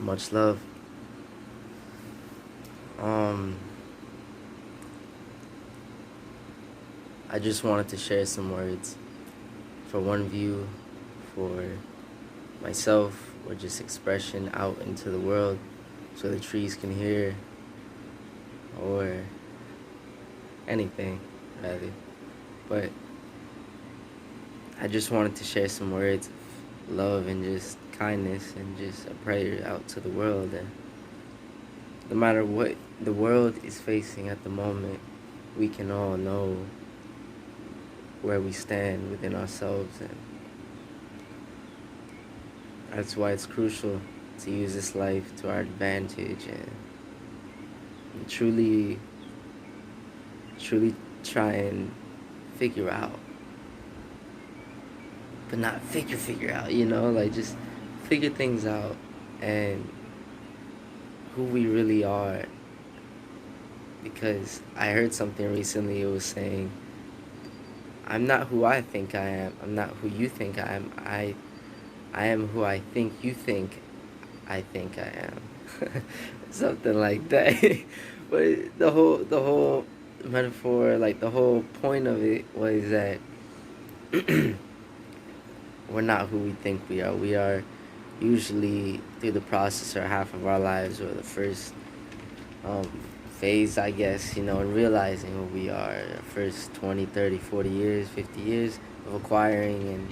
Much love. Um, I just wanted to share some words for one view, for myself, or just expression out into the world so the trees can hear, or anything, rather. But I just wanted to share some words of love and just kindness and just a prayer out to the world. And no matter what the world is facing at the moment, we can all know where we stand within ourselves, and that's why it's crucial to use this life to our advantage and truly try and figure out, but not figure out, like just figure things out and who we really are. Because I heard something recently, it was saying, I'm not who I think I am. I'm not who you think I am. I am who I think you think I am. Something like that. But the whole metaphor, like the whole point of it was that we're not who we think we are. We are usually through the process or half of our lives or the first um, phase, I guess, in realizing who we are. The first 20, 30, 40 years, 50 years of acquiring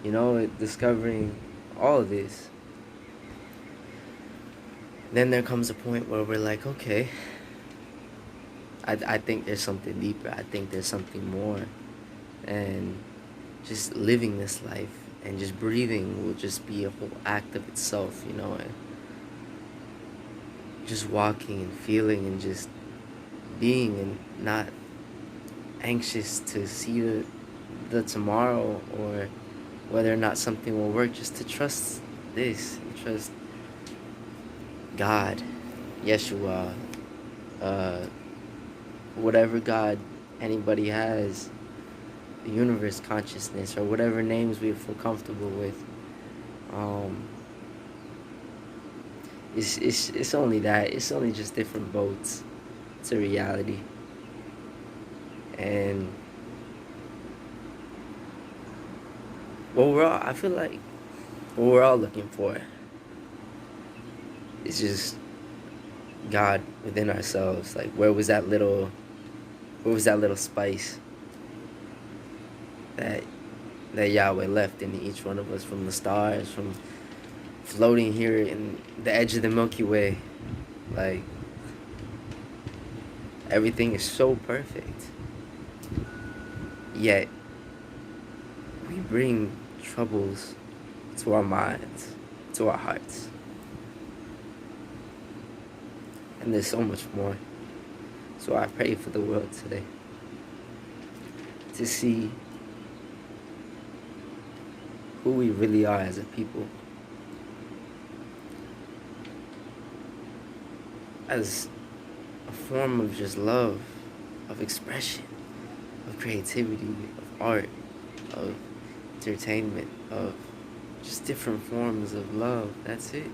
and, discovering all of this. Then there comes a point where we're like, okay, I think there's something deeper. I think there's something more. And just living this life and just breathing will just be a whole act of itself, and just walking and feeling and just being and not anxious to see the tomorrow or whether or not something will work, just to trust this and trust God, Yeshua, whatever God anybody has, the universe, consciousness, or whatever names we feel comfortable with. It's only that. It's only just different boats to reality. And I feel like what we're all looking for is just God within ourselves. Like, where was that little spice that Yahweh left in each one of us, from the stars, from floating here in the edge of the Milky Way? Like, everything is so perfect, yet we bring troubles to our minds, to our hearts. And there's so much more. So I pray for the world today to see who we really are as a people, as a form of just love, of expression, of creativity, of art, of entertainment, of just different forms of love. That's it.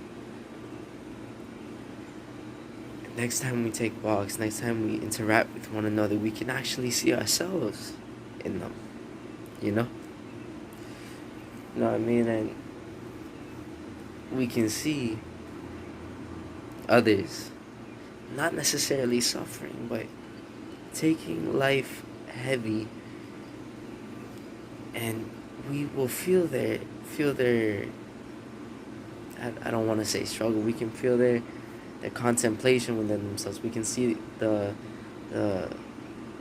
Next time we take walks, next time we interact with one another, we can actually see ourselves in them, you know? You know what I mean? And we can see others not necessarily suffering, but taking life heavy, and we will feel their I don't want to say struggle. We can feel their contemplation within themselves. We can see the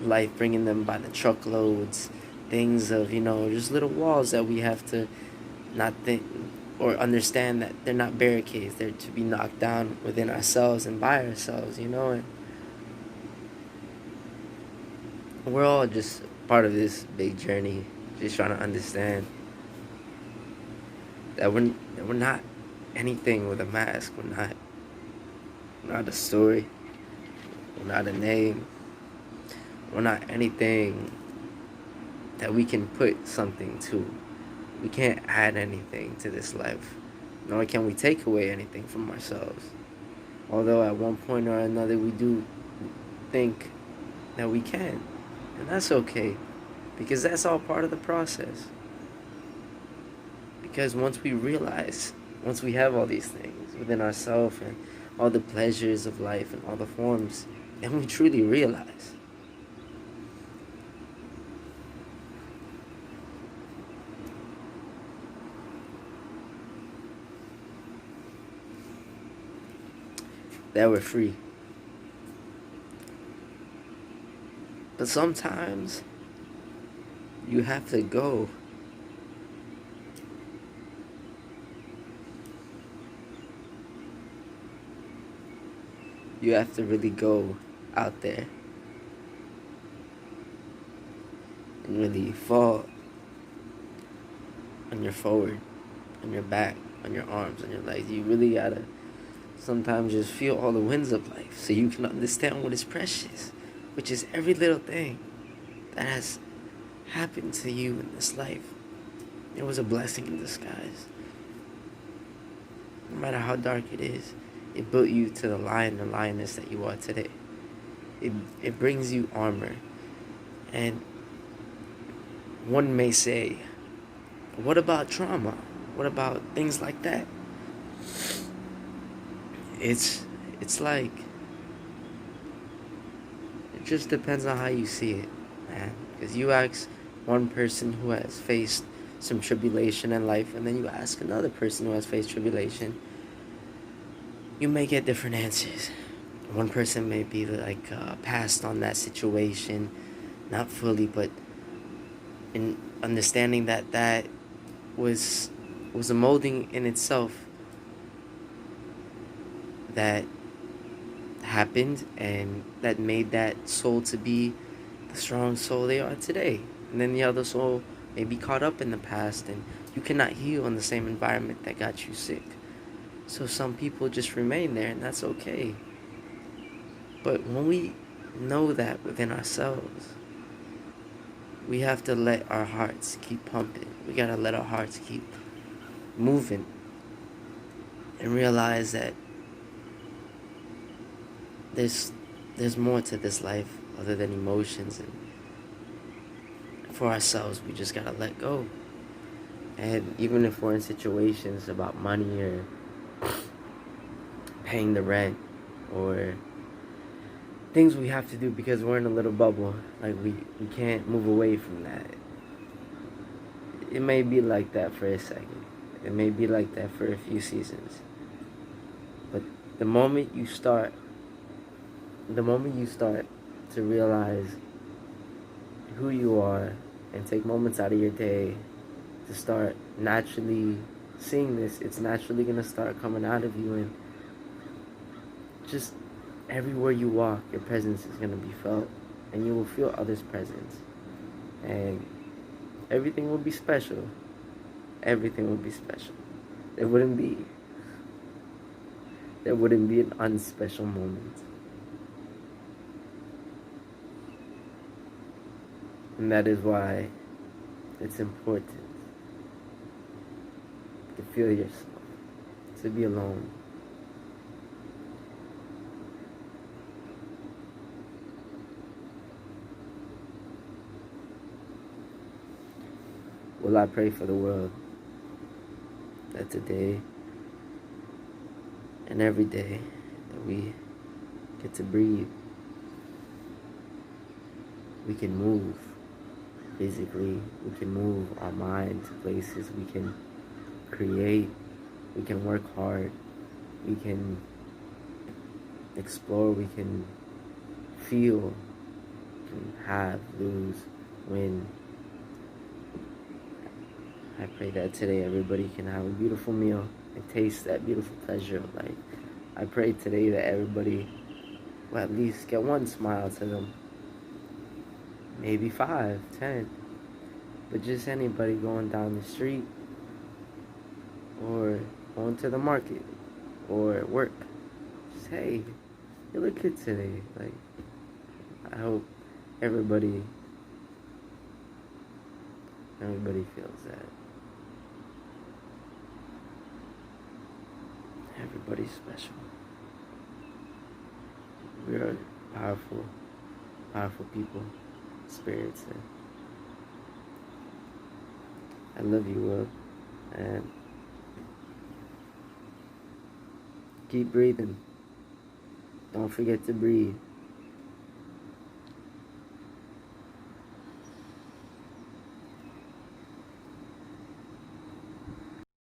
life bringing them by the truckloads, things of, just little walls that we have to not think or understand that they're not barricades. They're to be knocked down within ourselves and by ourselves, and we're all just part of this big journey, just trying to understand that we're not anything with a mask. We're not a story. We're not a name. We're not anything that we can put something to. We can't add anything to this life. nor can we take away anything from ourselves. Although at one point or another we do think that we can. And that's okay, because that's all part of the process. Because once we have all these things within ourselves and all the pleasures of life and all the forms, then we truly realize that we're free. But sometimes you have to go. You have to really go out there and really fall on your forward, on your back, on your arms, on your legs. You really gotta sometimes just feel all the winds of life so you can understand what is precious, which is every little thing that has happened to you in this life. It was a blessing in disguise. No matter how dark it is, it built you to the lion or lioness that you are today. It brings you armor. And one may say, what about trauma? What about things like that? It's like, it just depends on how you see it, man. Because you ask one person who has faced some tribulation in life, and then you ask another person who has faced tribulation, you may get different answers. One person may be like passed on that situation, not fully, but in understanding that that was a molding in itself that happened and that made that soul to be the strong soul they are today. And then the other soul may be caught up in the past, and you cannot heal in the same environment that got you sick. So some people just remain there, and that's okay. But when we know that within ourselves, we have to let our hearts keep pumping. We gotta let our hearts keep moving and realize that there's more to this life other than emotions, and for ourselves we just gotta let go. And even if we're in situations about money or paying the rent or things we have to do because we're in a little bubble, like we can't move away from that. It may be like that for a second. It may be like that for a few seasons. But the moment you start to realize who you are and take moments out of your day to start naturally seeing this, it's naturally going to start coming out of you, and just everywhere you walk, your presence is going to be felt, and you will feel others' presence, and everything will be special. Everything will be special. There wouldn't be an unspecial moment. And that is why it's important to feel yourself, to be alone. Well, I pray for the world that today and every day that we get to breathe, we can move physically, we can move our mind to places, we can create, we can work hard, we can explore, we can feel, we can have, lose, win. I pray that today everybody can have a beautiful meal and taste that beautiful pleasure of life. I pray today that everybody will at least get one smile to them. Maybe 5, 10. But just anybody going down the street or going to the market or at work. Just, hey, you look good today. Like, I hope everybody feels that. Everybody's special. We are powerful, powerful people, spirits. And I love you, world. And keep breathing. Don't forget to breathe.